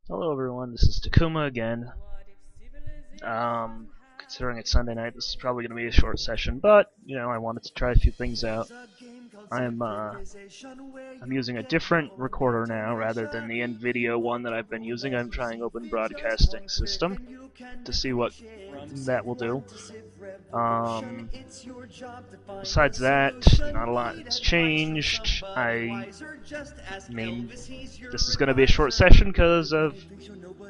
Hello everyone, this is Takuma again. Considering it's Sunday night, this is probably going to be a short session, but, I wanted to try a few things out. I'm using a different recorder now, rather than the NVIDIA one that I've been using. I'm trying Open Broadcasting System to see what that will do. Besides that, not a lot has changed. I mean, this is going to be a short session because of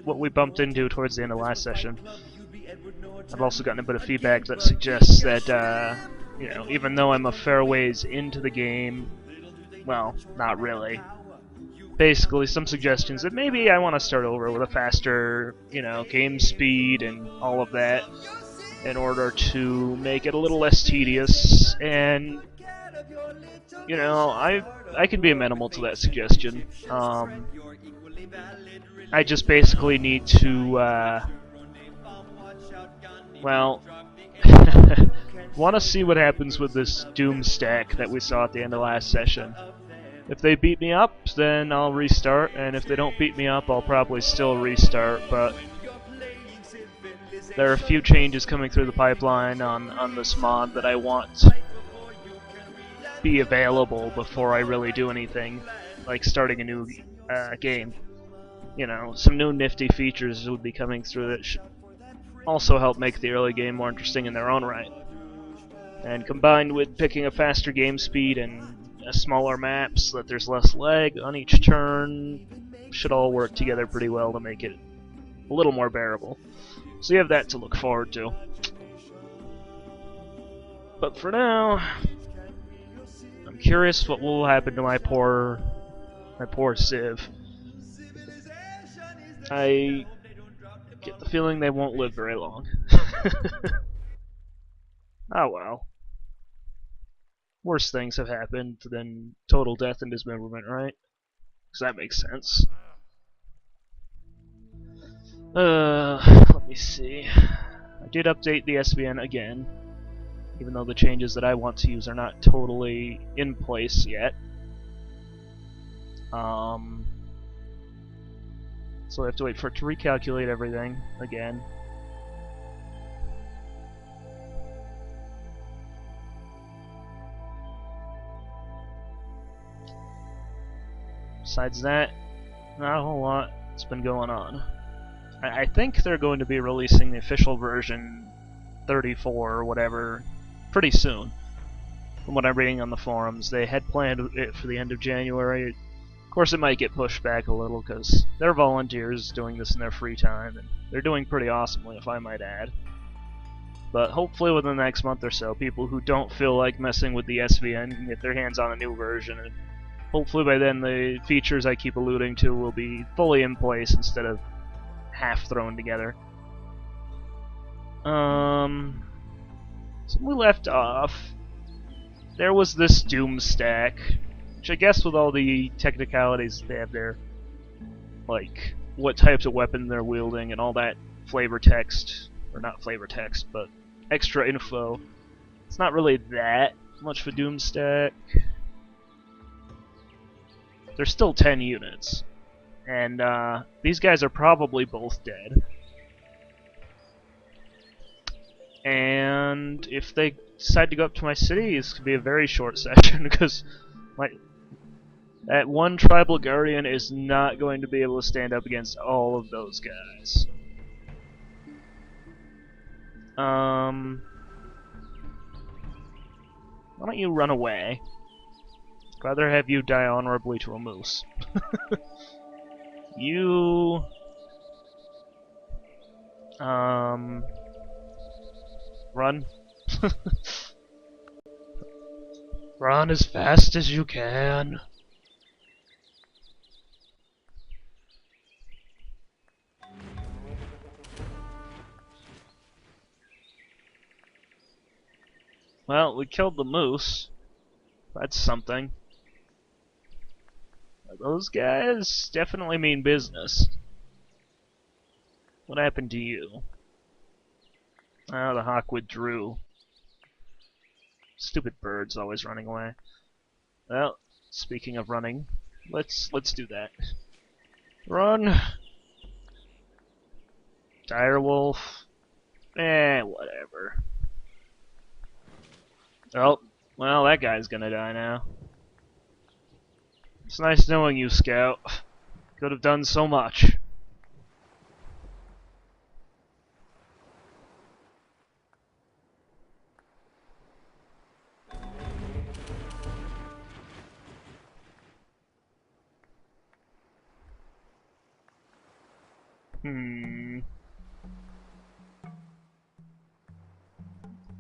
what we bumped into towards the end of last session. I've also gotten a bit of feedback that suggests that, even though I'm a fair ways into the game, well, not really. Basically, some suggestions that maybe I want to start over with a faster, game speed and all of that in order to make it a little less tedious, and, I can be amenable to that suggestion. I just basically need to, well, want to see what happens with this Doom stack that we saw at the end of last session. If they beat me up, then I'll restart, and if they don't beat me up, I'll probably still restart, but there are a few changes coming through the pipeline on this mod that I want to be available before I really do anything, like starting a new game. Some new nifty features will be coming through that should also help make the early game more interesting in their own right. And combined with picking a faster game speed and a smaller map so that there's less lag on each turn, should all work together pretty well to make it a little more bearable. So you have that to look forward to. But for now, I'm curious what will happen to my poor Civ. I get the feeling they won't live very long. Oh well. Worse things have happened than total death and dismemberment, right? Because that makes sense. Let me see. I did update the SVN again, even though the changes that I want to use are not totally in place yet. So I have to wait for it to recalculate everything again. Besides that, not a whole lot has been going on. I think they're going to be releasing the official version 34 or whatever pretty soon. From what I'm reading on the forums, they had planned it for the end of January. Of course, it might get pushed back a little because they're volunteers doing this in their free time, and they're doing pretty awesomely, if I might add. But hopefully within the next month or so, people who don't feel like messing with the SVN can get their hands on a new version, and hopefully by then the features I keep alluding to will be fully in place instead of half thrown together. So we left off. There was this Doom stack, which I guess with all the technicalities they have there, like what types of weapon they're wielding and all that flavor text, or not flavor text, but extra info. It's not really that much of a Doom stack. There's still 10 units, and these guys are probably both dead. And if they decide to go up to my city, this could be a very short session, because that one tribal guardian is not going to be able to stand up against all of those guys. Why don't you run away? I'd rather have you die honorably to a moose. You... Run. Run as fast as you can. Well, we killed the moose. That's something. Those guys definitely mean business. What happened to you? Oh, the hawk withdrew. Stupid birds always running away. Well, speaking of running, let's do that. Run! Direwolf. Whatever. Oh, well, that guy's gonna die now. It's nice knowing you, Scout. Could have done so much.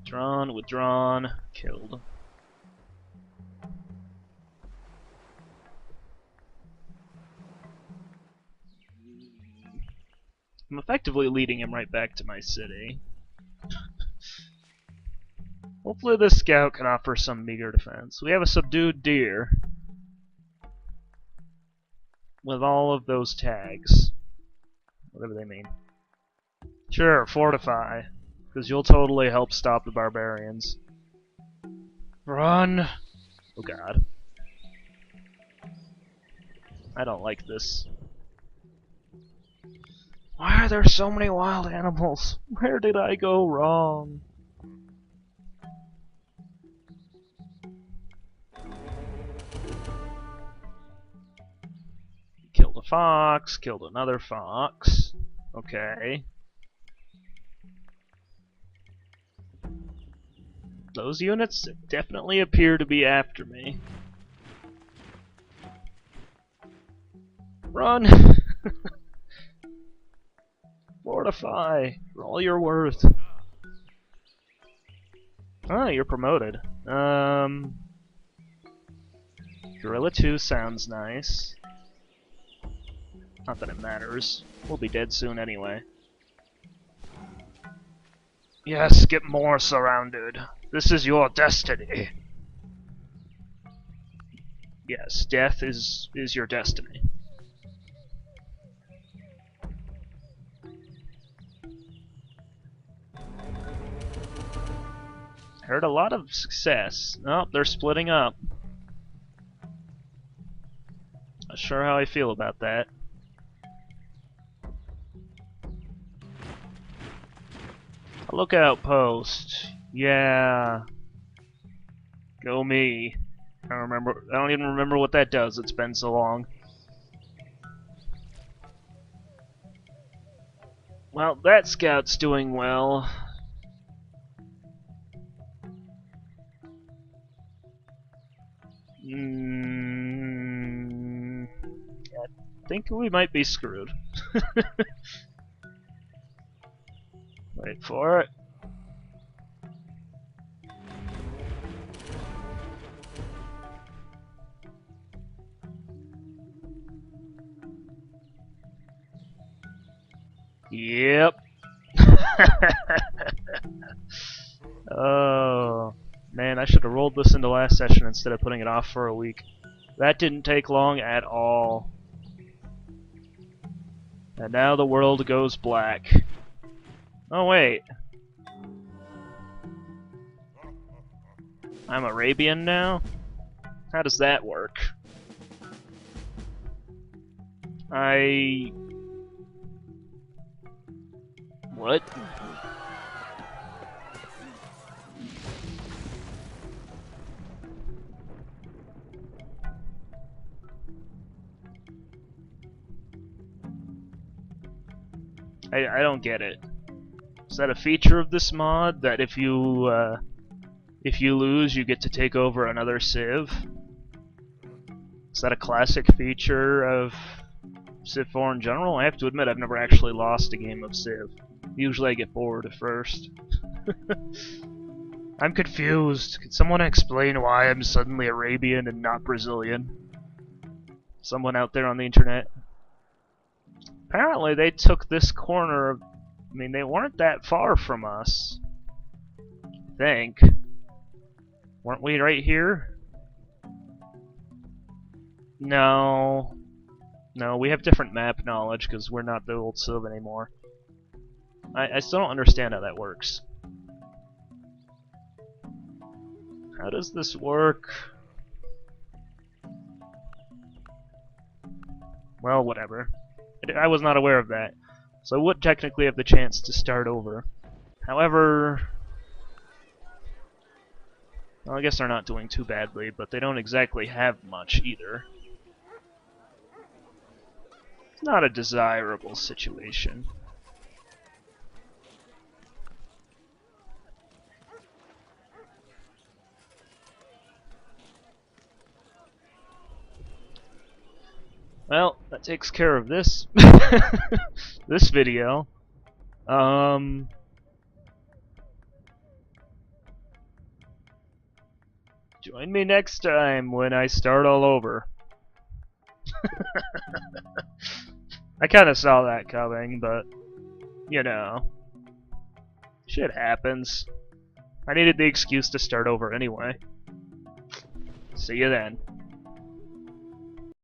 Drawn, withdrawn, killed. I'm effectively leading him right back to my city. Hopefully this scout can offer some meager defense. We have a subdued deer with all of those tags. Whatever they mean. Sure, fortify. Because you'll totally help stop the barbarians. Run! Oh god. I don't like this. Why are there so many wild animals? Where did I go wrong? Killed a fox, killed another fox. Okay. Those units definitely appear to be after me. Run! Fortify, for all you're worth. Ah, you're promoted. Gorilla 2 sounds nice. Not that it matters. We'll be dead soon anyway. Yes, get more surrounded. This is your destiny. Yes, death is your destiny. Heard a lot of success. Oh, they're splitting up. Not sure how I feel about that. A lookout post. Yeah. Go me. I don't even remember what that does. It's been so long. Well, that scout's doing well. I think we might be screwed. Wait for it. Yep. Oh, man, I should have rolled this into last session instead of putting it off for a week. That didn't take long at all. And now the world goes black. Oh, wait. I'm Arabian now? How does that work? What? I don't get it. Is that a feature of this mod that if you lose, you get to take over another civ? Is that a classic feature of Civ 4 in general? I have to admit I've never actually lost a game of Civ. Usually I get bored at first. I'm confused. Can someone explain why I'm suddenly Arabian and not Brazilian? Someone out there on the internet? Apparently they took this corner of... I mean, they weren't that far from us. I think. Weren't we right here? No. No, we have different map knowledge because we're not the old Civ anymore. I still don't understand how that works. How does this work? Well, whatever. I was not aware of that. So I would technically have the chance to start over. However, well, I guess they're not doing too badly, but they don't exactly have much either. It's not a desirable situation. Well, that takes care of this this video. Join me next time when I start all over. I kind of saw that coming, but you know, shit happens. I needed the excuse to start over anyway. See you then.